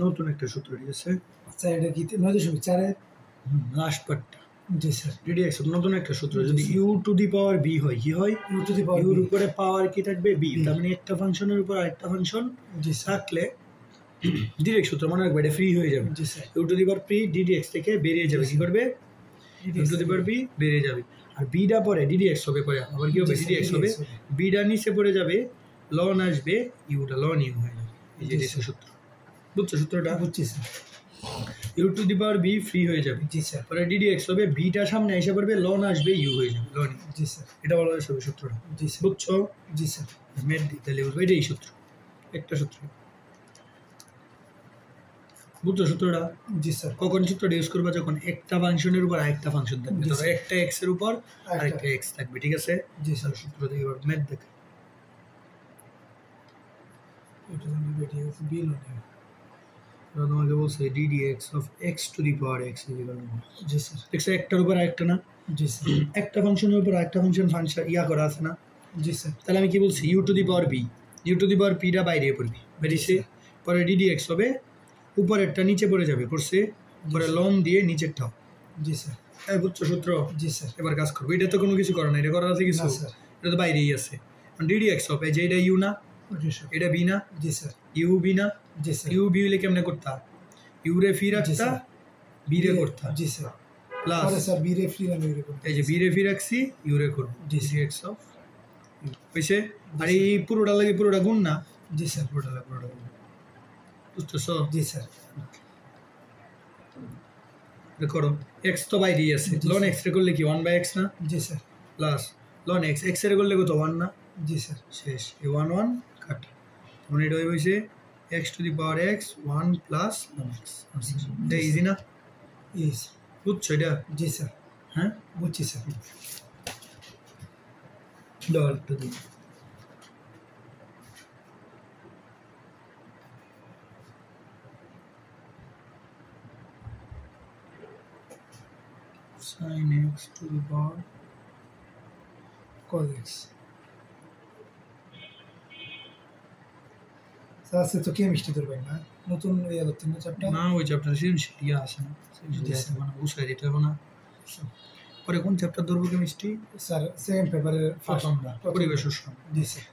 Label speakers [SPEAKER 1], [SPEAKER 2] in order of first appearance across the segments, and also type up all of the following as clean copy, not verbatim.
[SPEAKER 1] নতুন একটা সূত্র, ঠিক আছে?
[SPEAKER 2] আচ্ছা, এটা কি 9.4
[SPEAKER 1] লাস্ট পার্টটা।
[SPEAKER 2] জি স্যার।
[SPEAKER 1] ডিডিএক্স নতুন একটা সূত্র, যদি u to the power b হয়, কি হয়?
[SPEAKER 2] ইউ টু দি পাওয়ার
[SPEAKER 1] ইউর উপরে পাওয়ার কি থাকবে? বি। তার মানে একটা ফাংশনের উপর আরেকটা ফাংশন থাকলে ডিরেক্ট সূত্র মনে রাখবে, এটা ফ্রি হয়ে যাবে।
[SPEAKER 2] জি sir.
[SPEAKER 1] U to the power P d d x থেকে বেরিয়ে যাবে, কি করবে? U to the power b বেরিয়ে যাবে, আর বিটা পরে ডিডিএক্স হবে, পরে আবার কি হবে? ডিডিএক্স হবে। বিটা নিচে পড়ে যাবে, লন আসবে, ইউটা লন ইউ হয়ে যাবে। এই যে সূত্র, বুঝছো সূত্রটা?
[SPEAKER 2] বুঝছি sir.
[SPEAKER 1] U to the power b free হয়ে যাবে।
[SPEAKER 2] জি স্যার।
[SPEAKER 1] পরে ডিডিএক্স হবে, বিটা সামনে এসে পড়বে, লন আসবে, ইউ হয়ে যাবে, লন।
[SPEAKER 2] জি স্যার।
[SPEAKER 1] এটা বলা হবে সূত্রটা।
[SPEAKER 2] জি স্যার।
[SPEAKER 1] বুঝছো?
[SPEAKER 2] জি স্যার।
[SPEAKER 1] মেট দিতে লিখবো, এটাই সূত্র, একটা সূত্র। বুঝছো সূত্রটা?
[SPEAKER 2] জি স্যার।
[SPEAKER 1] কখন সূত্রটা ইউজ করবা? যখন একটা ফাংশনের উপর আরেকটা ফাংশন থাকবে, ধরো একটা এক্স এর উপর আরেকটা এক্স থাকবে, ঠিক আছে?
[SPEAKER 2] জি স্যার।
[SPEAKER 1] সূত্র দিয়ে এবার ম্যাথ দেখো।
[SPEAKER 2] এটা ডিডিএক্স বি লন ইউ।
[SPEAKER 1] তোমাকে বলছে d d x of x to the power x is equal to.
[SPEAKER 2] জি স্যার।
[SPEAKER 1] এক্স একটার উপর আরেকটা না?
[SPEAKER 2] জি স্যার।
[SPEAKER 1] একটা ফাংশনের উপর আরেকটা ফাংশন ইয়া করা আছে না?
[SPEAKER 2] জি স্যার।
[SPEAKER 1] তাহলে আমি কি বলছি? U to the power b, u to the power পিটা বাইরে পড়বি, বেরিয়েছে। পরে ডিডিএক্স হবে, উপরেরটা নিচে পড়ে যাবে, পড়ছে, পরে লন দিয়ে নিচেরটাও।
[SPEAKER 2] জি স্যার।
[SPEAKER 1] হ্যাঁ, বুঝছো সূত্র?
[SPEAKER 2] জি স্যার।
[SPEAKER 1] এবার কাজ করবো, এটা তো কোনো কিছু করে না, এটা করা আছে কিছু? এটা তো বাইরেই আছে। ডিডিএক্স হবে, যে এটা ইউ না, এটা বি না?
[SPEAKER 2] জি স্যার।
[SPEAKER 1] ইউ বি না?
[SPEAKER 2] জি স্যার।
[SPEAKER 1] ইউ বি হলে কেমনে করতা? ইউ রে ফি রাখতা, বি রে করতা।
[SPEAKER 2] জি স্যার।
[SPEAKER 1] প্লাস
[SPEAKER 2] স্যার বি রে ফ্রি না ইউ রে করতে।
[SPEAKER 1] এই যে বি রে ফি রাখছি, ইউ রে করব, ডিডিএক্স অফ হইছে। আর এই পুরোটা লাগে পুরোটা গুণ না?
[SPEAKER 2] জি স্যার।
[SPEAKER 1] পুরোটা গুণ, বুঝতেছো?
[SPEAKER 2] জি স্যার।
[SPEAKER 1] করো, এক্স তো বাইরেই আছে, লন এক্স রে করলে কি 1/x না?
[SPEAKER 2] জি sir.
[SPEAKER 1] Plus ln x, x রে করলে কত? 1 না?
[SPEAKER 2] জি স্যার।
[SPEAKER 1] শেষ, এই 1 1 কাট। তখন এটা হইছে x to the power x 1 plus ln x. এটা ইজি না?
[SPEAKER 2] ইজ।
[SPEAKER 1] বুঝছো এটা?
[SPEAKER 2] জি স্যার।
[SPEAKER 1] হ্যাঁ,
[SPEAKER 2] বুঝছি স্যার।
[SPEAKER 1] ডল to the sin x to the power
[SPEAKER 2] cos x। Sir সে তো কেমিস্ট্রি ধরবেন না, নতুন ইয়া ধরতেন না চ্যাপ্টার?
[SPEAKER 1] না, ওই চ্যাপ্টার সৃজনশীল ইয়া আছে না, সৃজনশীল মানে বুঝাই দিতে হবে না। পরে কোন চ্যাপ্টার ধরবো? কেমিস্ট্রি
[SPEAKER 2] স্যার সেকেন্ড পেপারে
[SPEAKER 1] প্রথম না, পরিবেশ উষ্ণ।
[SPEAKER 2] জি sir.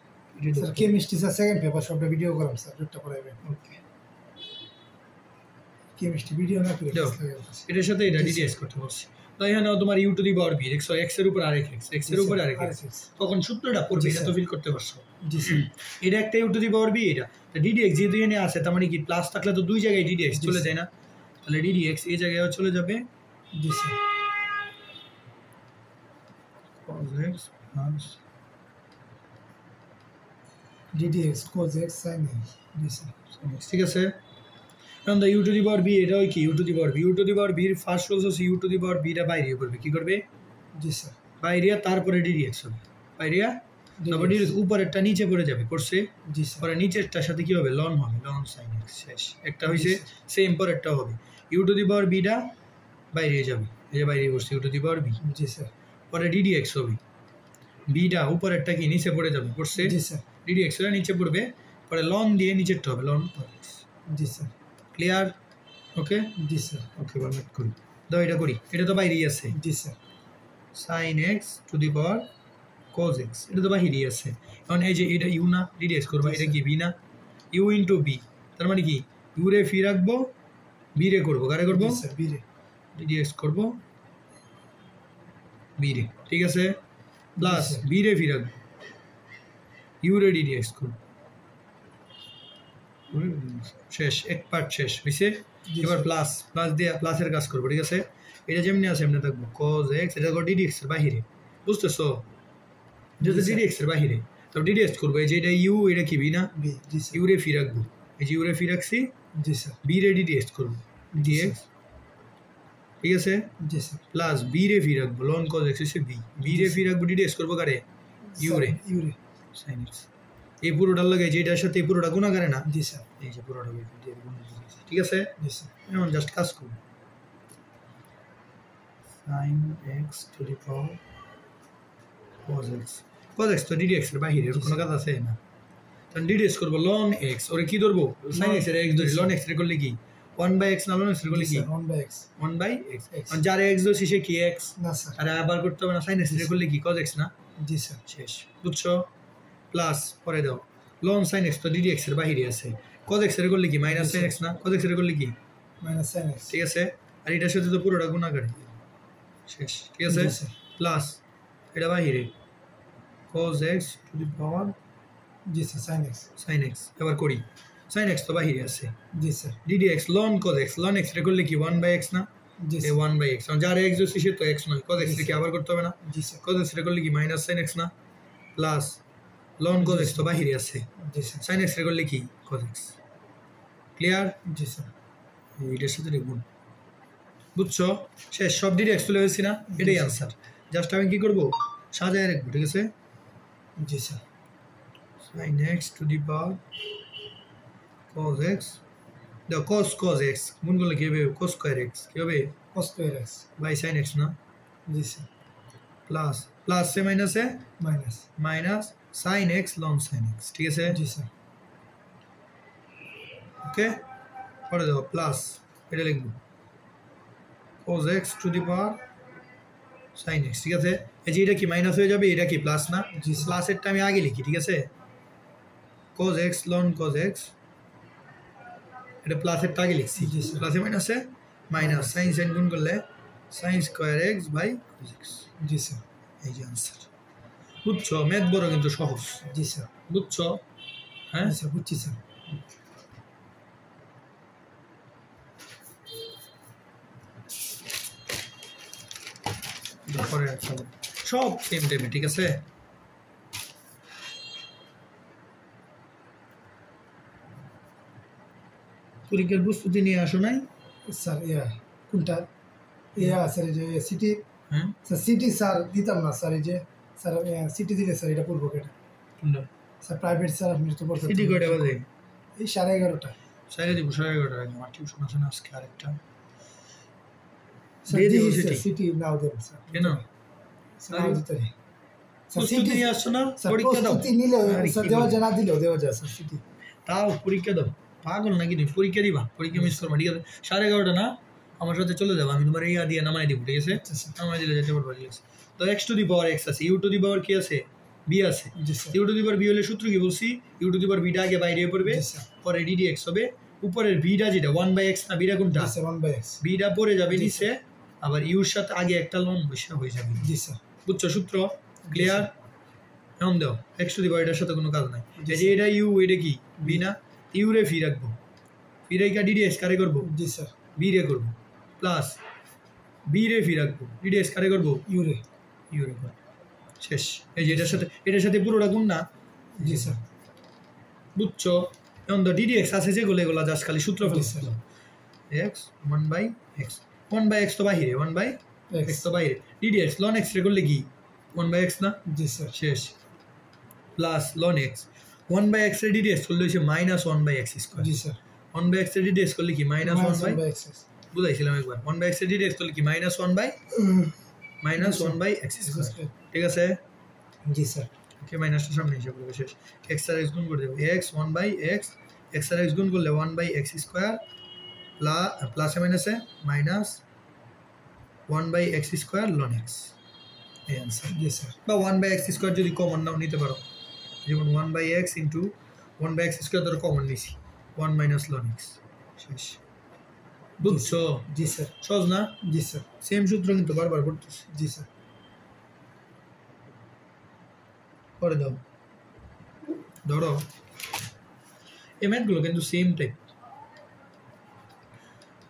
[SPEAKER 2] Sir chemistry sir second paper সবটা ভিডিও করাম স্যার, দুটো পড়াইবেন।
[SPEAKER 1] ওকে,
[SPEAKER 2] কেমিস্ট্রি ভিডিও না করে
[SPEAKER 1] এটার সাথে এটা ডিডিএস করতে বলছি। তো এখানে তোমার u to the power b, দেখছো এক্স এর উপর আরেক এক্স, এক্স এর উপর আরেক এক্স, তখন সূত্রটা পড়বে, এটা তো ফিল করতে পারছো?
[SPEAKER 2] জি স্যার।
[SPEAKER 1] এটা একটা u to the power b, এটা ডিডিএক্স যেহেতু এখানে আছে, তার মানে কি প্লাস থাকলে তো দুই জায়গায় ডিডিএক্স চলে যায় না? তাহলে ডিডিএক্স এই জায়গায় চলে যাবে।
[SPEAKER 2] জি sir.
[SPEAKER 1] cos x plus
[SPEAKER 2] ddx cos x sin x। জি স্যার।
[SPEAKER 1] ঠিক আছে। এখন the u to the power b, এটা হয় কি u to the power b, u to the power বির ফার্স্ট রুলস হচ্ছে ইউ টু দি পাওয়ার বিটা বাইরে করবে, কি করবে?
[SPEAKER 2] জি স্যার।
[SPEAKER 1] বাইরে, তারপরে ডিডিএক্স হবে, বাইরে তারপর ডিডিএক্স উপরেরটা নিচে পড়ে যাবে, পড়ছে।
[SPEAKER 2] জি স্যার।
[SPEAKER 1] পরে নিচেরটার সাথে কি হবে? লন হবে, লন সাইন এক্স। শেষ, একটা হইছে, সেম পরেরটা হবে। ইউ টু দি পাওয়ার বিটা বাইরে যাবে, এই যে বাইরে পড়ছে u to the power b.
[SPEAKER 2] জি স্যার।
[SPEAKER 1] পরে ডিডিএক্স হবে, বিটা উপরেরটা কি নিচে পড়ে যাবে, পড়ছে।
[SPEAKER 2] জি স্যার।
[SPEAKER 1] ডিডিএক্স হলে নিচে পড়বে, পরে লন দিয়ে নিচেরটা হবে, লন এক্স।
[SPEAKER 2] জি স্যার।
[SPEAKER 1] ক্লিয়ার? ওকে।
[SPEAKER 2] জি স্যার।
[SPEAKER 1] ওকে, এবার ম্যাথ করি, দাও এটা করি, এটা তো বাইরেই আছে।
[SPEAKER 2] জি sir.
[SPEAKER 1] sin x to the power cos x, এটা তো বাইরেই আছে। এখন এই যে এটা ইউ না, ডিডিএক্স করবো, এটা কি বি না? ইউ ইন্টু বি, তার মানে কি ইউ রে ফি রাখবো, বি রে করবো, কারে করবো?
[SPEAKER 2] বি রে।
[SPEAKER 1] ডিডিএক্স করবো বি রে, ঠিক আছে। প্লাস বি রে ফি রাখবো, ইউ রে ডিডিএক্স করবো, শেষ, এক পার্ট শেষ হয়েছে। এবার প্লাস প্লাস দিয়ে প্লাসের কাজ করবো, ঠিক আছে। এটা যেমনি আছে এমনি থাকবো, cos x, এটা ডিডিএক্স এর বাহিরে, বুঝতেছো? যেটা ডিডিএক্স এর বাহিরে, তবে ডিডিএক্স করবো। এই যে এটা ইউ, এটা কি বি না? ইউ রে ফি রাখবো, এই যে ইউ রে ফি রাখছি।
[SPEAKER 2] জি স্যার।
[SPEAKER 1] বি রে ডিডিএক্স করবো, ডিএক্স, ঠিক আছে।
[SPEAKER 2] জি স্যার।
[SPEAKER 1] প্লাস বি রে ফি রাখবো, লন cos x হচ্ছে বি, বি রে ফি রাখবো, ডিডিএক্স করবো কারে? ইউ রে,
[SPEAKER 2] ইউ রে
[SPEAKER 1] sin x। এই পুরোটার লাগে যে এটার সাথে এই পুরোটা গুণা করে না?
[SPEAKER 2] জি স্যার।
[SPEAKER 1] এই যে পুরোটা ঠিক আছে।
[SPEAKER 2] জি স্যার।
[SPEAKER 1] এখন জাস্ট কাজ করবো, sin x to the power cos x, cos x তো ডিডিএক্স এর বাহিরে, এর কোনো কাজ আছে না? তখন ডিডিএক্স করবো লন এক্স ওরে কি ধরবো সাইন এক্স এর এক্স ধরি লন এক্স এর করলে কি 1/x না লন এক্স এর করলে কি 1/x যার এক্স ধরছি সে কি এক্স
[SPEAKER 2] না স্যার
[SPEAKER 1] আর আবার করতে হবে না সাইন এক্স এর করলে কি cos x না
[SPEAKER 2] জি স্যার
[SPEAKER 1] শেষ বুঝছো প্লাস পরে দাও লন সাইন এক্স তো ডিডিএক্স এর বাইরে আছে cos x এর করলে কি মাইনাস সাইন এক্স না cos x এর করলে কি
[SPEAKER 2] মাইনাস সাইন এক্স
[SPEAKER 1] ঠিক আছে আর এটার সাথে তো পুরোটা গুণাকার শেষ ঠিক আছে প্লাস এটা বাইরে cos x to the power
[SPEAKER 2] G sir
[SPEAKER 1] sin x এবার করি sin x তো বাইরে আছে
[SPEAKER 2] জি sir
[SPEAKER 1] ddx ln cos x ln x এর করলে কি 1/x না
[SPEAKER 2] জি
[SPEAKER 1] এই 1/x যার x হচ্ছে সে তো x নয় cos x এর কি আবার করতে হবে না
[SPEAKER 2] জি স্যার
[SPEAKER 1] cos x এর করলে কি মাইনাস sin x না প্লাস ln cos x তো বাইরে আছে
[SPEAKER 2] জি স্যার
[SPEAKER 1] sin x এর করলে কি cos x ক্লিয়ার
[SPEAKER 2] জি স্যার
[SPEAKER 1] এটার সাথে দেখুন বুঝছো শেষ সব ddx তুলে হয়েছি না এটাই आंसर জাস্ট আমি কি করব সাজায় রাখবো ঠিক আছে
[SPEAKER 2] জি sir
[SPEAKER 1] sin x to the power cos x the cos x গুণ করলে কি হবে cos square x কি হবে
[SPEAKER 2] cos square x
[SPEAKER 1] by sin x না
[SPEAKER 2] জি স্যার
[SPEAKER 1] প্লাস প্লাস সে মাইনাস এ
[SPEAKER 2] minus
[SPEAKER 1] minus sin x ln sin x ঠিক আছে
[SPEAKER 2] জি স্যার
[SPEAKER 1] ওকে পরে দাও প্লাস এটা লিখব cos x to the power sin x ঠিক আছে এই যে এটা কি মাইনাস হয়ে যাবে এটা কি প্লাস না
[SPEAKER 2] জি
[SPEAKER 1] প্লাসেরটা আমি আগে লিখি ঠিক আছে cos x ln cos x এটা প্লাসেরটা আগে লিখছি
[SPEAKER 2] জি স্যার
[SPEAKER 1] প্লাসে মাইনাসে মাইনাস sin sin গুণ করলে sin square x by cos x
[SPEAKER 2] জি স্যার
[SPEAKER 1] এই যে आंसर বুঝছো ম্যাথ বড় কিন্তু সহজ
[SPEAKER 2] জি স্যার
[SPEAKER 1] বুঝছো হ্যাঁ
[SPEAKER 2] জি স্যার বুঝছি স্যার
[SPEAKER 1] পরে আচ্ছা সব সেম টাইমে ঠিক আছে পরীক্ষার প্রস্তুতি নিয়ে আসো নাই
[SPEAKER 2] স্যার কোনটা স্যার এই যে সিটি
[SPEAKER 1] হ্যাঁ
[SPEAKER 2] স্যার সিটি স্যার দিতাম না স্যার এই যে স্যার সিটি দিলে স্যার এটা পড়বো কেটে
[SPEAKER 1] কোনটা
[SPEAKER 2] স্যার প্রাইভেট স্যার আপনি তো পড়তে
[SPEAKER 1] সিটি কয়টা বাজে
[SPEAKER 2] এই 11:30
[SPEAKER 1] সাইরে দিব 11:30 আগে আমার টিউশন আছে না আজকে আরেকটা
[SPEAKER 2] স্যার
[SPEAKER 1] দিয়ে দিব
[SPEAKER 2] জি,
[SPEAKER 1] সিটি
[SPEAKER 2] সিটি নাও দেন স্যার
[SPEAKER 1] কেন
[SPEAKER 2] স্যার নাও দিতে রে। স্যার
[SPEAKER 1] প্রস্তুতি
[SPEAKER 2] সিটি
[SPEAKER 1] নিয়ে আসছো না
[SPEAKER 2] স্যার
[SPEAKER 1] পরীক্ষা দাও
[SPEAKER 2] প্রস্তুতি নিলে
[SPEAKER 1] আরে
[SPEAKER 2] স্যার
[SPEAKER 1] কি
[SPEAKER 2] দেওয়া
[SPEAKER 1] বলো?
[SPEAKER 2] যায় না দিলেও দেওয়া যায় স্যার সিটি
[SPEAKER 1] তাও পরীক্ষা দাও পাগল নাকি তুমি পরীক্ষা দিবা পরীক্ষা মিস করবা ঠিক আছে 11:30 না আমার সাথে চলে যাবো আমি তোমার ইয়া দিয়ে নামাই দিব ঠিক আছে
[SPEAKER 2] আচ্ছা স্যার
[SPEAKER 1] নামাই দিলে যেতে পারবা ঠিক আছে তো x to the power x আছে u টু দি পাওয়ার কি আছে b আছে
[SPEAKER 2] জি sir
[SPEAKER 1] u to the power b হলে সূত্র কি বলছি u to the power b টা আগে বাইরে পড়বে
[SPEAKER 2] জি স্যার
[SPEAKER 1] পরে ddx হবে উপরের b টা যেটা 1/x না b টা কোনটা
[SPEAKER 2] জি স্যার 1/x
[SPEAKER 1] b টা পড়ে যাবে
[SPEAKER 2] জি,
[SPEAKER 1] নিচে আবার u এর সাথে আগে একটা লন বসে হয়ে যাবে
[SPEAKER 2] জি স্যার
[SPEAKER 1] বুঝছো সূত্র ক্লিয়ার নাম দাও x টু দি পাওয়ার এটার সাথে কোনো কাজ নাই
[SPEAKER 2] জি,
[SPEAKER 1] এই যে এটা u এটা কি b না u রে ফি রাখবো ফি রেখা ddx কারে করব
[SPEAKER 2] জি স্যার
[SPEAKER 1] b রে করব প্লাস b রে ফি রাখবো ddx কারে করব
[SPEAKER 2] ইউরে
[SPEAKER 1] u রে করব শেষ এই যে এটার সাথে পুরোটা গুণ না
[SPEAKER 2] জি স্যার
[SPEAKER 1] বুঝছো এখন তো ddx আছে যেগুলো এগুলো জাস্ট খালি সূত্র
[SPEAKER 2] জি,
[SPEAKER 1] ফেলছে x 1/x 1/x তো বাইরে 1/x তো বাইরে ddx ln x রে করলে কি 1/x না
[SPEAKER 2] জি স্যার
[SPEAKER 1] শেষ প্লাস ln x 1/x এর ddx করলে হচ্ছে -1/x স্কয়ার
[SPEAKER 2] জি স্যার
[SPEAKER 1] 1/x এর ddx করলে কি -1/x
[SPEAKER 2] -1/x
[SPEAKER 1] বুঝাইছিলাম একবার 1/x এর ddx করলে কি -1/x স্কয়ার ঠিক আছে
[SPEAKER 2] জি স্যার
[SPEAKER 1] ওকে মাইনাসটা সামনে হিসাব করবে শেষ x আর x গুণ করে দেবো x 1/x x আর x গুণ করলে 1/x স্কয়ার প্লাসে মাইনাসে minus 1/x square ln x এই आंसर
[SPEAKER 2] জি স্যার
[SPEAKER 1] বা 1/x স্কয়ার যদি কমন নাও নিতে পারো যেমন 1/x ইনটু 1/x স্কয়ার ধরো কমন নিছি 1 মাইনাস ln x শেষ বুঝছো
[SPEAKER 2] জি স্যার
[SPEAKER 1] সহজ না
[SPEAKER 2] জি স্যার
[SPEAKER 1] সেম সূত্র কিন্তু বারবার করতেছি
[SPEAKER 2] জি স্যার
[SPEAKER 1] করে দাও ধরো এই ম্যাথগুলো কিন্তু সেম টাইপ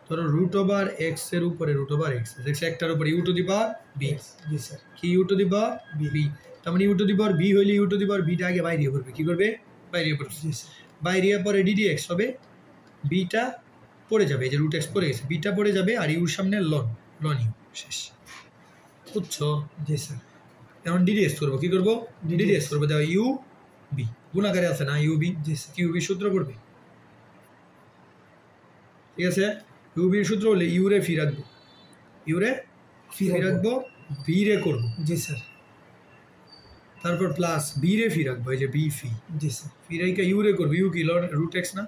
[SPEAKER 1] ধরো রুট ওভার এক্স এর উপরে রুট ওভার এক্স এক্স একটার উপরে u to the power b
[SPEAKER 2] জি স্যার
[SPEAKER 1] কি u to the power b তার মানে u to the power b হইলে ইউ টু দি পাওয়ার বিটা আগে বাইরে পড়বে কি করবে বাইরে পড়বে
[SPEAKER 2] জি স্যার
[SPEAKER 1] বাইরে পরে ডিডি এক্স হবে বিটা পড়ে যাবে এই যে রুট এক্স পড়ে গেছে বিটা পড়ে যাবে আর ইউর সামনে লন ইউ শেষ বুঝছো
[SPEAKER 2] জি স্যার
[SPEAKER 1] এখন ডিডিএস করবো কি করবো ডিডিএস করবো দেখো ইউ বি গুণাকারে আছে না ইউ বি
[SPEAKER 2] জি স্যার
[SPEAKER 1] কিউ বি সূত্র পড়বে ঠিক আছে ইউ বির সূত্র হলে ইউ রে ফি রাখবো ইউ রে ফি রাখবো বি রে করবো
[SPEAKER 2] জি স্যার
[SPEAKER 1] তারপর প্লাস বি রে ফি রাখবো, এই যে বি ফি,
[SPEAKER 2] জি স্যার
[SPEAKER 1] ফি রাইকা ইউ রে করবো, ইউ কি রুট এক্স না,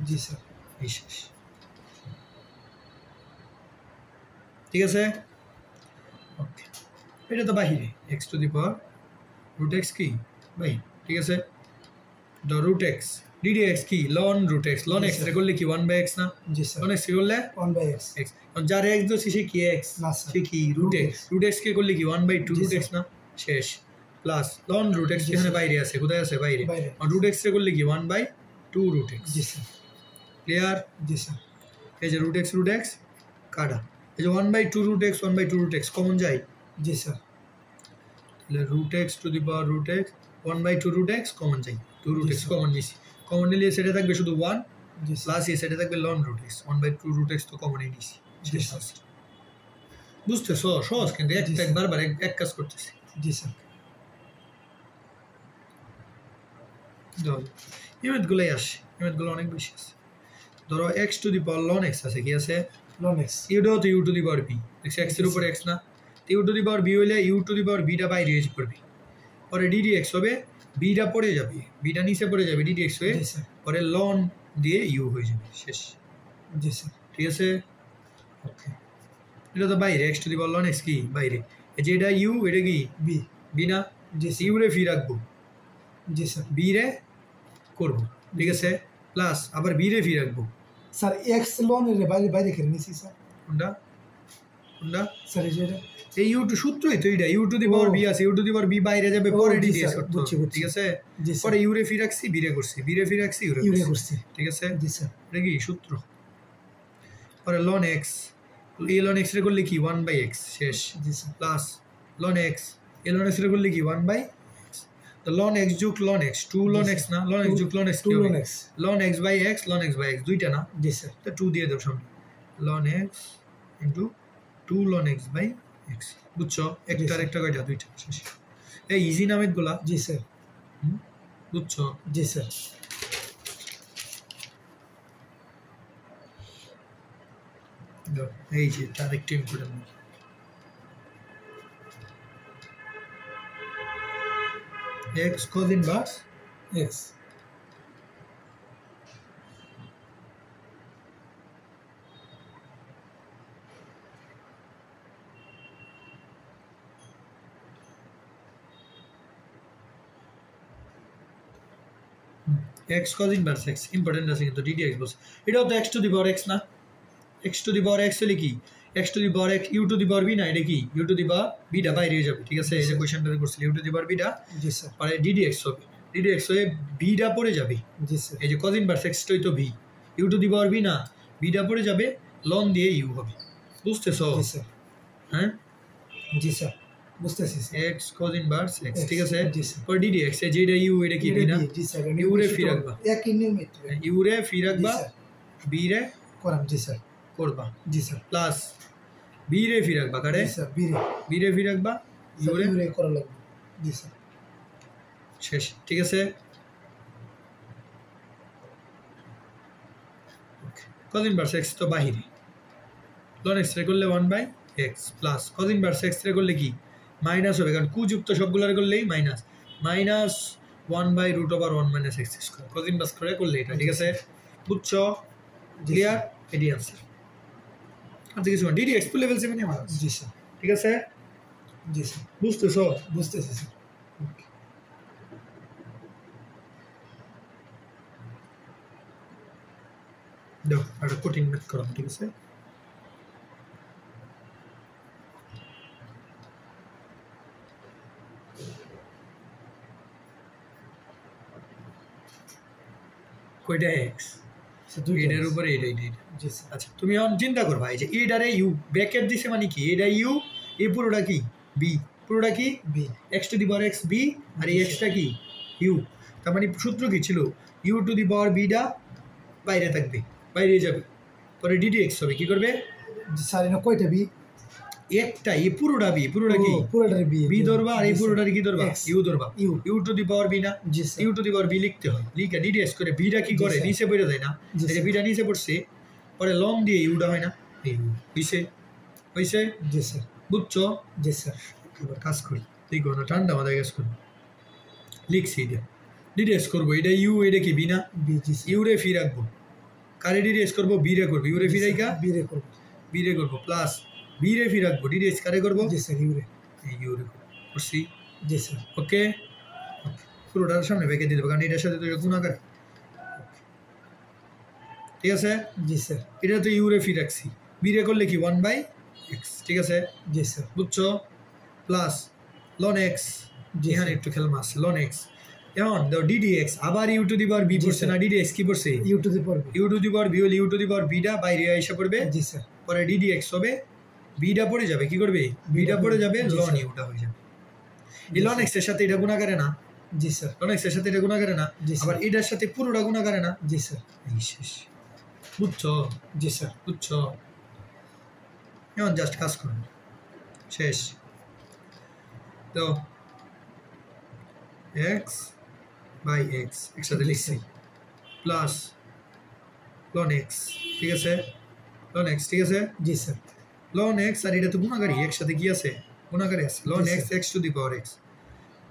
[SPEAKER 2] জি স্যার
[SPEAKER 1] এই শেষ। ঠিক আছে, ওকে, এটা তো বাহিরে x to the power root x কি বাহির। ঠিক আছে, the root x dd x কি ln root x, ln x রে করলে কি 1/x না,
[SPEAKER 2] জি স্যার
[SPEAKER 1] ln x রে করলে
[SPEAKER 2] 1/x
[SPEAKER 1] x, যার x দোষী সে কি x,
[SPEAKER 2] না স্যার
[SPEAKER 1] সে কি root x, root x কে করলে কি 1/2 root x না, শেষ। প্লাস ln root x এখানে বাইরে আছে, কোথায় আছে বাইরে,
[SPEAKER 2] বাইরে
[SPEAKER 1] আর root x রে করলে কি 1/2 root x।
[SPEAKER 2] জি স্যার
[SPEAKER 1] ক্লিয়ার,
[SPEAKER 2] জি স্যার
[SPEAKER 1] এই যে root x কাটা, এই যে 1/2 root x 1/2 root x common যায়,
[SPEAKER 2] জি স্যার
[SPEAKER 1] তাহলে root x to the power root x 1/2 root x common যায়, 2 root x কমন নিছি, কমন নিলে সেটা থাকবে শুধু 1
[SPEAKER 2] জি
[SPEAKER 1] প্লাস এ সেটা থাকবে ln root x 1/2 root x তো কমনই নিছি, শেষ আছে। বুঝতেছো সহজ, কিন্তু বারবার এক কাজ করতেছি।
[SPEAKER 2] জি স্যার
[SPEAKER 1] ইমেজগুলোই আসে, ইমেজগুলো অনেক বেশি আছে। ধরো x to the power ln x আছে, কি আছে
[SPEAKER 2] ln x
[SPEAKER 1] ইউটাও তো u to the power b, দেখছি x এর উপর x না, তো u to the power b হইলে u to the power b টা বাইরে এসে পড়বে, পরে ddx হবে, b টা পড়ে যাবে, b টা নিচে পড়ে যাবে, ddx হয়ে
[SPEAKER 2] জি স্যার
[SPEAKER 1] পরে ln দিয়ে u হয়ে যাবে, শেষ।
[SPEAKER 2] জি স্যার
[SPEAKER 1] ঠিক আছে, ওকে, এটা তো বাইরে x to the power ln x কি বাইরে, এই যে এটা u, এটা কি
[SPEAKER 2] b
[SPEAKER 1] b না,
[SPEAKER 2] জি
[SPEAKER 1] u রে ফি রাখবো,
[SPEAKER 2] জি স্যার
[SPEAKER 1] b রে করবো, ঠিক আছে, প্লাস আবার b রে ফি রাখবো,
[SPEAKER 2] স্যার x ln এর বাইরে বাইরে করে নিছি স্যার
[SPEAKER 1] কোনটা কোনটা,
[SPEAKER 2] স্যার এই যে এটা
[SPEAKER 1] এই u টু সূত্রই তো এটা, u to the power b আছে, u to the power b বাইরে যাবে,
[SPEAKER 2] ও,
[SPEAKER 1] পরে
[SPEAKER 2] জি
[SPEAKER 1] ddx
[SPEAKER 2] স্যার,
[SPEAKER 1] করতে
[SPEAKER 2] বুঝছি,
[SPEAKER 1] হবে,
[SPEAKER 2] বুঝছি।
[SPEAKER 1] ঠিক আছে,
[SPEAKER 2] জি স্যার
[SPEAKER 1] পরে u রে ফি রাখছি, b রে করছি, b রে ফি রাখছি, u রে
[SPEAKER 2] ইউরে
[SPEAKER 1] করছি,
[SPEAKER 2] করছি
[SPEAKER 1] ঠিক আছে,
[SPEAKER 2] জি স্যার
[SPEAKER 1] এটা কি সূত্র। পরে ln x, এই ln x রে করলে কি 1/x, শেষ।
[SPEAKER 2] জি স্যার
[SPEAKER 1] প্লাস ln x, এই ln x রে করলে কি 1/x, তো ln x যোগ ln x 2 ln x না, ln x যোগ ln x
[SPEAKER 2] 2 ln x
[SPEAKER 1] ln x by x, ln x by x দুইটা না,
[SPEAKER 2] জি স্যার
[SPEAKER 1] তো 2 দিয়ে দাও সামনে, ln x into 2 ln x by x, বুঝছো, একটা আর একটা কয়টা, দুইটা, শেষ। এই ইজি নামের গুলা,
[SPEAKER 2] জি স্যার
[SPEAKER 1] বুঝছো,
[SPEAKER 2] জি স্যার
[SPEAKER 1] দাও, এই যে তার একটু important, x cos inverse
[SPEAKER 2] x
[SPEAKER 1] x cos inverse x important আছে কিন্তু ddx বলছে, এটাও তো x to the power x না, x to the power x হলে কি x to the power x, u to the power b না, এটা কি u to the power b টা বাইরে হয়ে যাবে, ঠিক আছে, এই যে কোশ্চেনটাতে করছিল u to the power b টা,
[SPEAKER 2] জি স্যার
[SPEAKER 1] পরে ddx হবে, ddx হয়ে b টা পড়ে যাবে,
[SPEAKER 2] জি স্যার
[SPEAKER 1] এই যে cos inverse x টাই তো b, u to the power b না, b টা পড়ে যাবে, ln দিয়ে u হবে, বুঝতেছো,
[SPEAKER 2] জি স্যার
[SPEAKER 1] হ্যাঁ,
[SPEAKER 2] জি স্যার বুঝতেছি sir
[SPEAKER 1] x cos inverse x, ঠিক আছে,
[SPEAKER 2] জি স্যার
[SPEAKER 1] পরে ddx, এই যে এটা u, এটা কি b না,
[SPEAKER 2] জি স্যার
[SPEAKER 1] u রে ফি রাখবা,
[SPEAKER 2] একই নিয়ম
[SPEAKER 1] u রে ফি রাখবা,
[SPEAKER 2] জি স্যার
[SPEAKER 1] b রে
[SPEAKER 2] করাম জি স্যার
[SPEAKER 1] করবা,
[SPEAKER 2] জি স্যার
[SPEAKER 1] প্লাস b রে ফি রাখবা, কারে
[SPEAKER 2] জি স্যার বিরে
[SPEAKER 1] b রে ফি রাখবা, u রে
[SPEAKER 2] ইউরে করা লাগবে জি স্যার
[SPEAKER 1] শেষ, ঠিক আছে। cos inverse x তো বাহিরে, ln x রে করলে 1/x plus cos inverse x রে করলে কি মাইনাস হবে, কারণ যুক্ত সবগুলোর করলেই minus, minus 1/√1 - x square, cos inverse করে করলে এটা, ঠিক আছে, বুঝছো, ক্লিয়ার, এটি आंसर। আর কিছু না, ddx ফুল লেভেল 7 এ আমার আছে,
[SPEAKER 2] জি স্যার
[SPEAKER 1] ঠিক আছে,
[SPEAKER 2] জি স্যার
[SPEAKER 1] বুঝতেছো,
[SPEAKER 2] বুঝতেছি স্যার
[SPEAKER 1] দাও একটা কঠিন ম্যাথ করো, ঠিক আছে, কয়টা x, এটার উপরে এটা এটা,
[SPEAKER 2] জি স্যার
[SPEAKER 1] আচ্ছা তুমি এখন চিন্তা করবা, এই যে এটারে ইউ ব্র্যাকেট দিছে মানে কি, এটা ইউ, এই পুরোটা কি বি, পুরোটা কি
[SPEAKER 2] b
[SPEAKER 1] x to the power x b, আর এই xটা কি ইউ, তার মানে সূত্র কি ছিল, ইউ টু দি পাওয়ার বিটা বাইরে থাকবে, বাইরে যাবে, পরে ddx হবে, কি করবে,
[SPEAKER 2] স্যার এটা কয়টা বি,
[SPEAKER 1] একটা, এই পুরোটা বি, পুরোটা কি
[SPEAKER 2] পুরোটার বি
[SPEAKER 1] বি ধরবা, আর এই পুরোটার কি ধরবা,
[SPEAKER 2] X
[SPEAKER 1] ইউ ধরবা,
[SPEAKER 2] u
[SPEAKER 1] u to the power b না,
[SPEAKER 2] জি sir
[SPEAKER 1] u to the power b লিখতে হয়, লিখে ddx করে বিটা কি করে,
[SPEAKER 2] জি স্যার।
[SPEAKER 1] নিচে পড়ে যায় না,
[SPEAKER 2] জি
[SPEAKER 1] এই যে
[SPEAKER 2] স্যার।
[SPEAKER 1] বিটা নিচে পড়ছে, পরে লং দিয়ে ইউটা হয় না, হইছে হইছে,
[SPEAKER 2] জি স্যার
[SPEAKER 1] বুঝছো,
[SPEAKER 2] জি স্যার
[SPEAKER 1] এবার কাজ করি, দেখো না ঠান্ডা মাথায় কাজ করি, লিখছি এটা ডিডিএক্স করবো এটা ইউ এটা কি বি না
[SPEAKER 2] বি জি স্যার
[SPEAKER 1] ইউরে ফি রাখবো কারে ডিডিএক্স করবো বি রে করবো ইউরে ফি রাইকা
[SPEAKER 2] বি রে করব
[SPEAKER 1] বি রে করবো প্লাস বি রে ফি রাখবো ডিডিএক্স কারে করবো
[SPEAKER 2] জি স্যার ইউ রে
[SPEAKER 1] ইউরে করছি
[SPEAKER 2] জি স্যার
[SPEAKER 1] ওকে পুরোটার সামনে বেঁকে দিয়ে দেবো কারণ এটার সাথে তো এটা গুণাকার ঠিক আছে
[SPEAKER 2] জি স্যার
[SPEAKER 1] এটা তো ইউরে ফি রাখছি বি রে করলে কি 1/x ঠিক আছে
[SPEAKER 2] জি স্যার
[SPEAKER 1] বুঝছো প্লাস লন এক্স
[SPEAKER 2] জি
[SPEAKER 1] এখানে একটু খেলমা আছে লন এক্স এখন দাও ডিডিএক্স আবার u to the power b পড়ছে না ডিডিএক্স কি পড়ছে
[SPEAKER 2] u to the power b
[SPEAKER 1] u to the power b হলে ইউ টু দি পাওয়ার বিটা বাইরে এসে পড়বে
[SPEAKER 2] জি স্যার
[SPEAKER 1] পরে ডিডিএক্স হবে বিটা পড়ে যাবে কি করবে বিটা পড়ে যাবে
[SPEAKER 2] জি,
[SPEAKER 1] লন
[SPEAKER 2] স্যার।
[SPEAKER 1] ইউটা হয়ে যাবে এই লন এক্স এর সাথে এটা গুণা করে না
[SPEAKER 2] জি স্যার
[SPEAKER 1] লন এক্স এর সাথে এটা গুণা করে না
[SPEAKER 2] জি, স্যার।
[SPEAKER 1] আবার এটার সাথে পুরোটা গুণা করে না
[SPEAKER 2] জি স্যার
[SPEAKER 1] এই শেষ বুঝছো
[SPEAKER 2] জি স্যার
[SPEAKER 1] বুঝছো এখন জাস্ট কাজ করুন শেষ তো এক্স বাই এক্স একসাথে লিখছি প্লাস লন এক্স ঠিক আছে লন এক্স ঠিক আছে
[SPEAKER 2] জি স্যার
[SPEAKER 1] লন এক্স আর এটা তো গুণাকারী একসাথে কি আছে গুণাকারী আছে লন
[SPEAKER 2] জি,
[SPEAKER 1] x x to the power x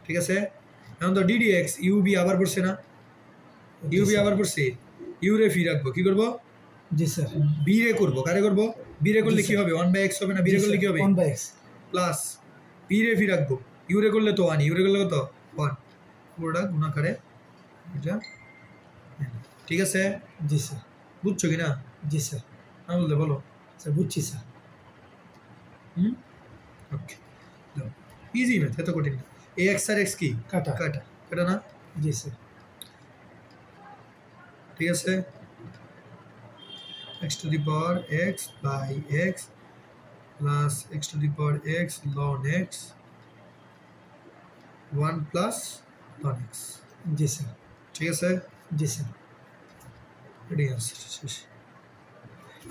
[SPEAKER 1] ঠিক আছে এখন তো ডিডি এক্স ইউবি আবার পড়ছে না
[SPEAKER 2] জি,
[SPEAKER 1] ইউবি
[SPEAKER 2] স্যার।
[SPEAKER 1] আবার পড়ছে ইউরে ফি রাখবো কি করবো
[SPEAKER 2] জি স্যার
[SPEAKER 1] বি রে করবো কারে করবো বি রে করলে
[SPEAKER 2] জি,
[SPEAKER 1] কি
[SPEAKER 2] স্যার।
[SPEAKER 1] হবে 1/x হবে না বি রে করলে কি হবে
[SPEAKER 2] 1/x
[SPEAKER 1] প্লাস বি রে ফি রাখবো ইউরে করলে তো 1 ইউরে করলে কত 1 পুরোটা গুণাকারে এটা ঠিক আছে
[SPEAKER 2] জি স্যার
[SPEAKER 1] বুঝছো কি না
[SPEAKER 2] জি স্যার
[SPEAKER 1] না বলতে বলো
[SPEAKER 2] স্যার বুঝছি স্যার
[SPEAKER 1] ওকে ইজি ম্যাথ এত কঠিন না এ এক্স আর এক্স কি
[SPEAKER 2] কাটা
[SPEAKER 1] কাটা কাটা না
[SPEAKER 2] জি স্যার
[SPEAKER 1] ঠিক আছে x to the power x by x plus x to the power x ln x 1 plus ln x
[SPEAKER 2] জি স্যার
[SPEAKER 1] ঠিক আছে
[SPEAKER 2] জি স্যার
[SPEAKER 1] এটাই আনসার শেষ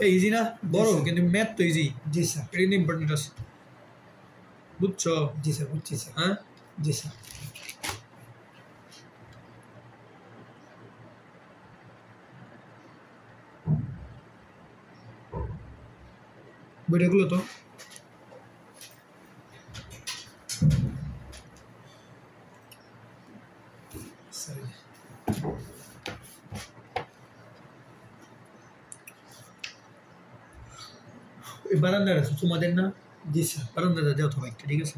[SPEAKER 1] এই ইজি না বড়
[SPEAKER 2] স্যার।
[SPEAKER 1] কিন্তু ম্যাথ তো ইজি
[SPEAKER 2] জি স্যার
[SPEAKER 1] এটা কিন্তু ইম্পর্টেন্ট আছে বুঝছো
[SPEAKER 2] জি স্যার বুঝছি স্যার
[SPEAKER 1] হ্যাঁ
[SPEAKER 2] জি স্যার
[SPEAKER 1] বইটাগুলো তো
[SPEAKER 2] স্যার
[SPEAKER 1] এই বারান্দার আছে তোমাদের না
[SPEAKER 2] জি স্যার
[SPEAKER 1] বারান্দাটা দেও তো বাইকটা ঠিক আছে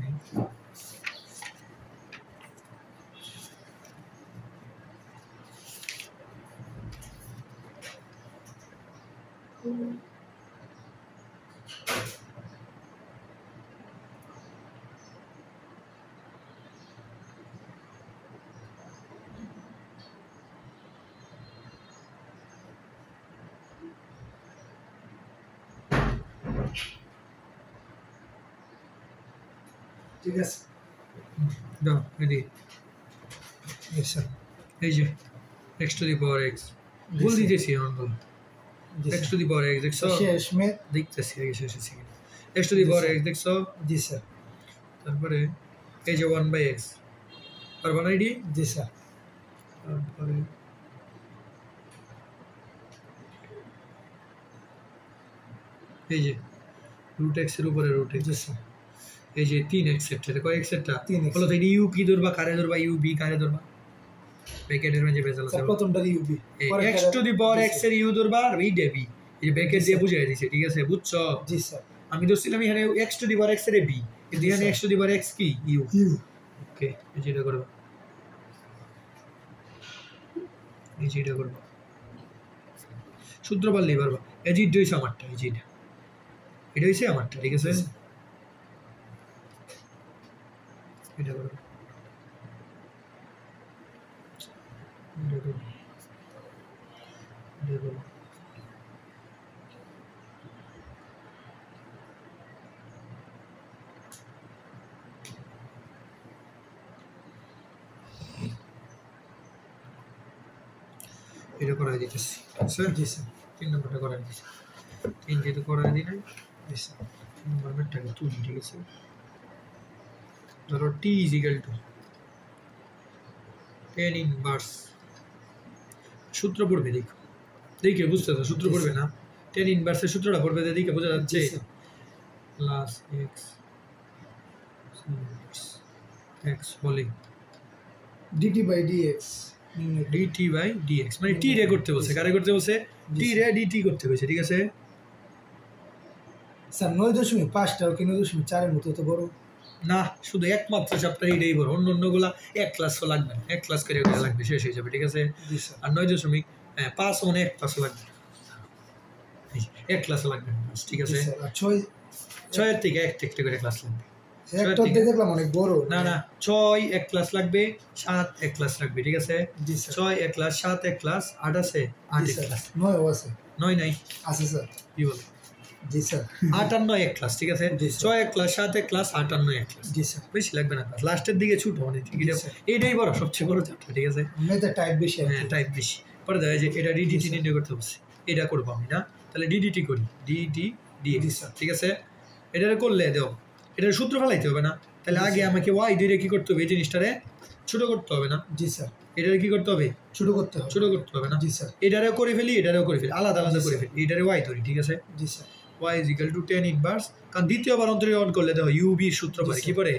[SPEAKER 2] ঠিক আছে
[SPEAKER 1] দাও এদিকে
[SPEAKER 2] জি স্যার
[SPEAKER 1] এই যে x to the power x ball
[SPEAKER 2] sir.
[SPEAKER 1] দিতেছি এখন বল
[SPEAKER 2] জি
[SPEAKER 1] x to the power x দেখছো
[SPEAKER 2] শেষ মে
[SPEAKER 1] দেখতেছি আগে শেষ হয়েছে কিনা x to the power x দেখছো
[SPEAKER 2] জি স্যার
[SPEAKER 1] তারপরে এই যে 1/x পারবা না এটি
[SPEAKER 2] জি স্যার
[SPEAKER 1] তারপরে এই যে রুট x এর উপরে রুট x
[SPEAKER 2] জি স্যার
[SPEAKER 1] এই যে 3x সেটটা কয় x সেটটা
[SPEAKER 2] 3x
[SPEAKER 1] বলো তো এটি ইউ কি ধরবা কারে ধরবা ইউ বি কারে ধরবা ব্র্যাকেটের মধ্যে বেজাল আছে
[SPEAKER 2] স্যার প্রথমটা u b
[SPEAKER 1] x to the power x এর ইউ ধরবা আর এই ডেবি এই ব্র্যাকেট দিয়ে বুঝাই দিছে ঠিক আছে বুঝছো
[SPEAKER 2] জি স্যার
[SPEAKER 1] আমি ধরছিলাম এখানে x to the power x এর বি কিন্তু এখানে x to the power x কি ইউ
[SPEAKER 2] ইউ
[SPEAKER 1] ওকে এই যে এটা করবা এই যে এটা করবা সূত্র পারলেই পারবা এই যে এটা হইছে আমারটা এই যে এটা হইছে আমারটা ঠিক আছে এটা করবা এটা করবা এটা করবা এটা করাই দিতেছি স্যার
[SPEAKER 2] জি স্যার
[SPEAKER 1] 3 নম্বরটা করাই দিতেছি 3 যেহেতু করাই দিই নাই
[SPEAKER 2] জি স্যার
[SPEAKER 1] 3 নম্বরটাকে তুলি ঠিক আছে ধরো t is equal to 10 inverse সূত্র পড়বে দেখো দেখে বুঝতে তো সূত্র পড়বে না 10 ইনভার্সের সূত্রটা পড়বে দেখে বোঝা যাচ্ছে
[SPEAKER 2] জি স্যার
[SPEAKER 1] প্লাস x x হোলিং
[SPEAKER 2] dt by dx
[SPEAKER 1] dt by dx মানে t রে করতে বলছে, কারে করতে বলছে? t রে dt করতে বলছে, ঠিক আছে?
[SPEAKER 2] স্যার 9.5টা কি 9.4 এর মতো তো বড়
[SPEAKER 1] না, শুধু একমাত্র চ্যাপ্টার এটাই বড়, অন্য অন্যগুলা এক ক্লাসও লাগবে না, এক ক্লাস করে ওটা লাগবে, শেষ হয়ে যাবে, ঠিক আছে?
[SPEAKER 2] জি স্যার
[SPEAKER 1] আর 9.5 মানে এক ক্লাসও লাগবে, এক ক্লাসও লাগবে না, ঠিক আছে?
[SPEAKER 2] আর 6
[SPEAKER 1] ছয়ের থেকে একটা করে ক্লাস লাগবে।
[SPEAKER 2] একটা দেখলাম অনেক বড়।
[SPEAKER 1] না না, 6 এক ক্লাস লাগবে, 7 এক ক্লাস লাগবে, ঠিক আছে?
[SPEAKER 2] জি স্যার
[SPEAKER 1] 6 এক ক্লাস, 7 এক ক্লাস, 8 আছে, 8 এক ক্লাস,
[SPEAKER 2] 9 আছে,
[SPEAKER 1] 9 নাই,
[SPEAKER 2] আছে স্যার।
[SPEAKER 1] কি বলে?
[SPEAKER 2] জি স্যার
[SPEAKER 1] 8 আর 9 এক ক্লাস, ঠিক আছে? 6 এক ক্লাস, 7 এক ক্লাস, 8 আর 9 এক ক্লাস।
[SPEAKER 2] জি স্যার
[SPEAKER 1] বেশি লাগবে না ক্লাস, লাস্টের দিকে ছোট মানে ঠিক আছে, এটাই বড়, সবচেয়ে বড় চ্যাপ্টার, ঠিক আছে?
[SPEAKER 2] মেথড টাইপ বেশি আছে।
[SPEAKER 1] হ্যাঁ, টাইপ বেশি। পরে দেখা যায় যে এটা ডিডিটি নির্ণয় করতে বলছে, এটা করবো আমি না, তাহলে ডিডিটি করি, ডিডি ডিএক্স, ঠিক আছে? এটা করলে দাও, এটার সূত্র ফেলাইতে হবে না, তাহলে আগে আমাকে ওয়াই দিয়ে কি করতে হবে? এই জিনিসটারে ছোট করতে হবে না?
[SPEAKER 2] জি স্যার
[SPEAKER 1] এটারে কি করতে হবে?
[SPEAKER 2] ছোট করতে হবে,
[SPEAKER 1] ছোট করতে হবে না?
[SPEAKER 2] জি স্যার
[SPEAKER 1] এটারেও করে ফেলি, এটারেও করে ফেলি, আলাদা আলাদা করে ফেলি, এটারে ওয়াই ধরি, ঠিক আছে?
[SPEAKER 2] জি sir
[SPEAKER 1] y is equal to tan inverse, কারণ দ্বিতীয়বার অন্তরীকরণ করলে দেখো ইউবি সূত্র পড়ে, কি পড়ে?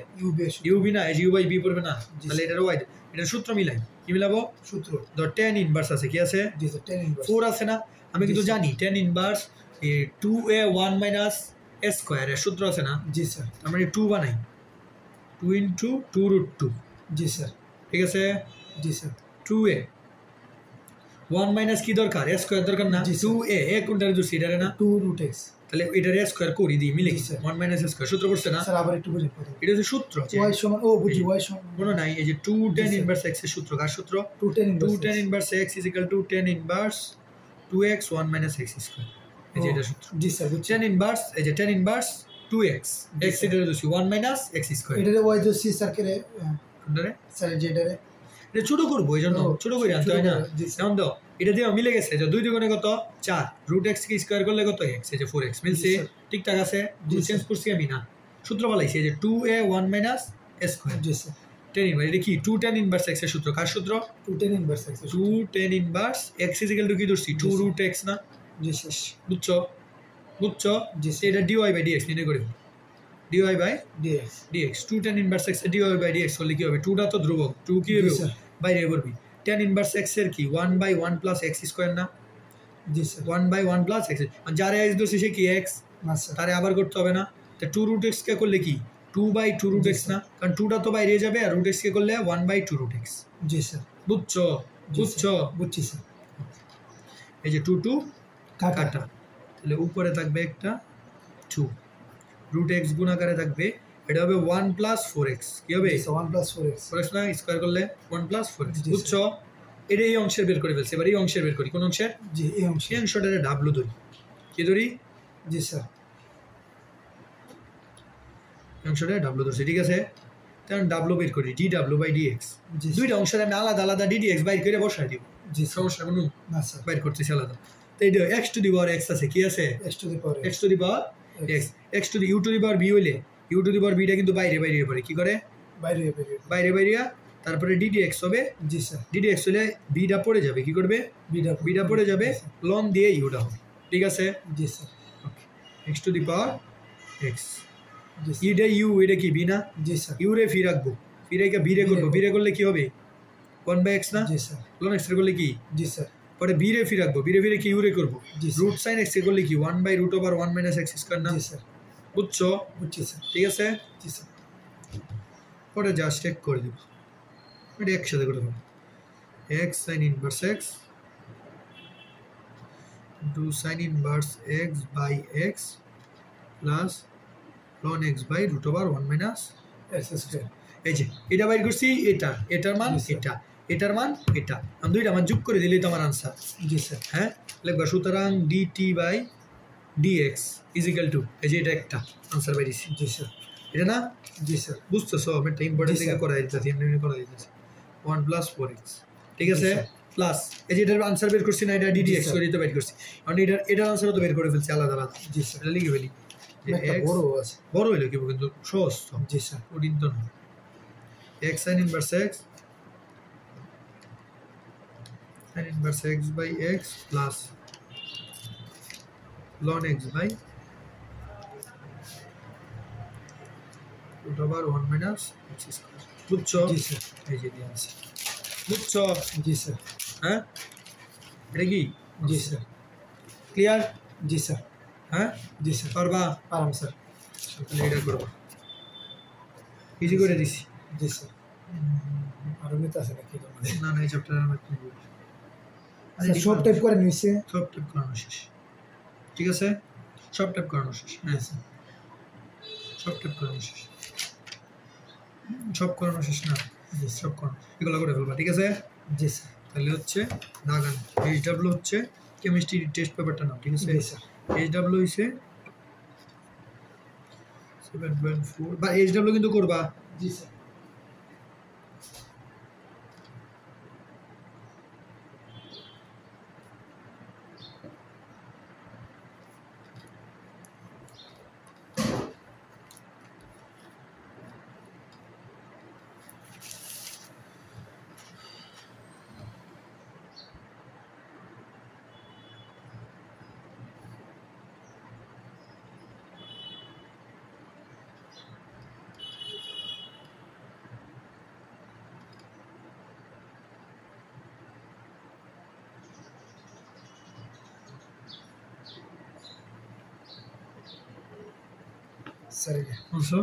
[SPEAKER 1] ইউবি না, ইউ বাই বি পড়বে না, তাহলে এটার ওয়াই, এটা সূত্র মিলাই, কি মিলাবো?
[SPEAKER 2] সূত্র
[SPEAKER 1] ধর tan inverse আছে, কি আছে?
[SPEAKER 2] জি স্যার tan inverse
[SPEAKER 1] 4 আছে না, আমি কিন্তু জানি tan inverse 2a 1 minus a square এর সূত্র আছে না,
[SPEAKER 2] জি স্যার
[SPEAKER 1] আমরা 2 বানাই, 2 into 2 root 2,
[SPEAKER 2] জি স্যার
[SPEAKER 1] ঠিক আছে?
[SPEAKER 2] জি স্যার
[SPEAKER 1] 2a 1 minus কি দরকার? a square দরকার না? 2a a কোনটা রেখেছি? এটারে না,
[SPEAKER 2] 2 root x,
[SPEAKER 1] তাহলে এটার a square করি দিই, মিলে গেছে 1 minus a square, সূত্র পড়ছে না?
[SPEAKER 2] স্যার আবার একটু বুঝে পড়ো।
[SPEAKER 1] এটা হচ্ছে সূত্র,
[SPEAKER 2] y সমান, ও বুঝি y সমান
[SPEAKER 1] মনে নাই? এই যে 2 tan inverse x এর সূত্র, কার সূত্র?
[SPEAKER 2] 2 tan
[SPEAKER 1] 2
[SPEAKER 2] inverse
[SPEAKER 1] tan inverse x is equal to tan inverse 2x 1 minus x square, এই যে এটা সূত্র।
[SPEAKER 2] জি স্যার বুঝছি।
[SPEAKER 1] tan inverse, এই যে tan inverse 2x, x এটা দিছি 1 minus x square,
[SPEAKER 2] এটারে y দছি স্যার কে
[SPEAKER 1] কোনটারে?
[SPEAKER 2] স্যার যেটারে
[SPEAKER 1] এটা ছোট করবো, এই জন্য ছোট করে আনতে হয় না? যেমন দাও, এটা দিয়ে মিলে গেছে যে 2 দুগুণে কত? 4, রুট x কে স্কয়ার করলে কত? x, এই যে 4x মিলছে, ঠিকঠাক আছে? দুই চেঞ্জ করছি আমি না, সূত্র বলাইছি, এই যে 2a 1 minus a square,
[SPEAKER 2] G sir
[SPEAKER 1] tan inverse, এটা কি 2 tan inverse x এর সূত্র, কার সূত্র?
[SPEAKER 2] 2 tan inverse x
[SPEAKER 1] 2 tan inverse x is equal to কি ধরছি? 2 root x না?
[SPEAKER 2] জি স্যার
[SPEAKER 1] বুঝছো? বুঝছো?
[SPEAKER 2] জি
[SPEAKER 1] এটা dy by dx নির্ণয় করে dy by
[SPEAKER 2] dx
[SPEAKER 1] dx, 2 tan inverse x dy by dx করলে কি হবে? 2 টা তো ধ্রুবক, 2 কি হবে? বাইরে করবি, tan inverse x এর কি 1 by 1 plus x square না?
[SPEAKER 2] জি স্যার
[SPEAKER 1] 1 by 1 plus x, যারে x দোষে সে কি x,
[SPEAKER 2] না স্যার
[SPEAKER 1] তারে আবার করতে হবে না? তা 2 root x কে করলে কি 2 by 2 root x না, কারণ 2 টা তো বাইরে যাবে, আর root x কে করলে 1 by 2 root x,
[SPEAKER 2] জি স্যার
[SPEAKER 1] বুঝছো? বুঝছো?
[SPEAKER 2] বুঝছি স্যার।
[SPEAKER 1] এই যে 2 2
[SPEAKER 2] কাটা
[SPEAKER 1] কাটা, তাহলে উপরে থাকবে একটা 2, root x গুণাকারে থাকবে, এটা হবে 1 plus 4x, কি হবে?
[SPEAKER 2] 1 plus 4x
[SPEAKER 1] 4x না, স্কয়ার করলে 1 plus 4x,
[SPEAKER 2] জি,
[SPEAKER 1] বুঝছো? এটা এই অংশের বের করে ফেলছে, এবার এই অংশের বের করি, কোন অংশের?
[SPEAKER 2] জি এই অংশ
[SPEAKER 1] এই অংশটারে ডাব্লু ধরি, কি ধরি?
[SPEAKER 2] জি স্যার
[SPEAKER 1] এই অংশটারে ডাব্লু ধরছি, ঠিক আছে? তাহলে ডাব্লু বের করি, ডি ডাব্লু বাই ডিএক্স,
[SPEAKER 2] জি
[SPEAKER 1] দুইটা অংশের আমি আলাদা আলাদা ডিডিএক্স বাইর করে বসাই দিব,
[SPEAKER 2] জি
[SPEAKER 1] সমস্যা কোনো
[SPEAKER 2] না স্যার
[SPEAKER 1] বাইর করতেছি আলাদা। তো এই x to the power x আছে, কি আছে?
[SPEAKER 2] x to the power
[SPEAKER 1] x to the power x, x to the u to the power b হইলে ইউ টু দি পাওয়ার বিটা কিন্তু বাইরে বাইরে পড়ে, কি করে?
[SPEAKER 2] বাইরে
[SPEAKER 1] বাইরে বাইরে, তারপরে ডিডি এক্স হবে,
[SPEAKER 2] জি স্যার
[SPEAKER 1] ডিডি এক্স হলে বিটা পড়ে যাবে, কি করবে? বিটা পড়ে যাবে, লন দিয়ে ইউটা হবে, ঠিক আছে?
[SPEAKER 2] জি sir
[SPEAKER 1] x to the power x,
[SPEAKER 2] জি
[SPEAKER 1] এটা ইউ, এটা কি বি না?
[SPEAKER 2] জি স্যার
[SPEAKER 1] ইউ রে ফি রাখবো, ফি রেখে বি রে করবো, বি রে করলে কি হবে? 1 বাই এক্স না?
[SPEAKER 2] জি স্যার
[SPEAKER 1] লন এক্স রে করলে কি?
[SPEAKER 2] জি স্যার
[SPEAKER 1] পরে বি রে ফি রাখবো, বি রে ফি রেখে ইউ রে করবো,
[SPEAKER 2] জি স্যার
[SPEAKER 1] রুট সাইন এক্স রে করলে কি 1 by root over 1 minus x square না?
[SPEAKER 2] জি স্যার
[SPEAKER 1] বুঝছো?
[SPEAKER 2] বুঝছি স্যার
[SPEAKER 1] ঠিক আছে?
[SPEAKER 2] জি স্যার
[SPEAKER 1] পরে জাস্ট চেক করে দিব, এটা একসাথে করে দেবো, x sine inverse x to sine inverse x by x plus ln x by root over 1 minus,
[SPEAKER 2] x square
[SPEAKER 1] এই যে এটা বাইর করছি, এটার মান এটা, এটার মান এটা, আমি দুইটা মান যোগ করে দিলেই তো আমার আনসার।
[SPEAKER 2] জি স্যার
[SPEAKER 1] হ্যাঁ, লিখবা সুতরাং d t by d x is equal to, এই যে এটা একটা আনসার বাইরেছি,
[SPEAKER 2] জি স্যার
[SPEAKER 1] এটা না?
[SPEAKER 2] জি স্যার
[SPEAKER 1] বুঝতেছো? আমি একটা ইম্পর্টেন্ট দিকে করা দিতেছি, এমনি করা দিতেছি 1 প্লাস 4x, ঠিক আছে? প্লাস এই যে এটার আনসার বের করছি না, এটা ডিডিএক্স করে তো বের করছি, কারণ এটার আনসারও তো বের করে ফেলছি আলাদা আলাদা,
[SPEAKER 2] জি স্যার
[SPEAKER 1] এটা লিখে ফেলি,
[SPEAKER 2] একটা বড় আছে
[SPEAKER 1] বড় হইলো কি কিন্তু সহজ তো,
[SPEAKER 2] জি স্যার
[SPEAKER 1] কঠিন তো না। x sin inverse x sin inverse x by x plus ln x by root over 1 minus x square, বুঝছো?
[SPEAKER 2] জি স্যার
[SPEAKER 1] এই যে দিয়ে আছে। বুঝছো?
[SPEAKER 2] জি স্যার।
[SPEAKER 1] হ্যাঁ এটা কি?
[SPEAKER 2] জি স্যার।
[SPEAKER 1] ক্লিয়ার?
[SPEAKER 2] জি স্যার।
[SPEAKER 1] হ্যাঁ
[SPEAKER 2] জি স্যার।
[SPEAKER 1] পারবা?
[SPEAKER 2] পারাম স্যার।
[SPEAKER 1] তাহলে এটা করবা, ইজি করে দিছি।
[SPEAKER 2] জি স্যার। আরো মিতে আছে নাকি এটার মধ্যে?
[SPEAKER 1] না না এই চ্যাপ্টার আমি
[SPEAKER 2] স্যার সব টাইপ করে নিয়েছে।
[SPEAKER 1] সব টাইপ করানো শেষ, ঠিক আছে? সব টাইপ করানো শেষ। হ্যাঁ
[SPEAKER 2] স্যার।
[SPEAKER 1] সব টাইপ করানো শেষ, সব করানো শেষ না,
[SPEAKER 2] জি
[SPEAKER 1] সব
[SPEAKER 2] স্যার।
[SPEAKER 1] করানো এগুলো করে ফেলবা, ঠিক আছে?
[SPEAKER 2] জি স্যার।
[SPEAKER 1] তাহলে হচ্ছে দাগান HW হচ্ছে কেমিস্ট্রি টেস্ট পেপারটা নাও, ঠিক আছে?
[SPEAKER 2] জি স্যার।
[SPEAKER 1] HW হইছে 7.4 বা HW কিন্তু করবা।
[SPEAKER 2] জি স্যার। স্যার
[SPEAKER 1] বুঝছো?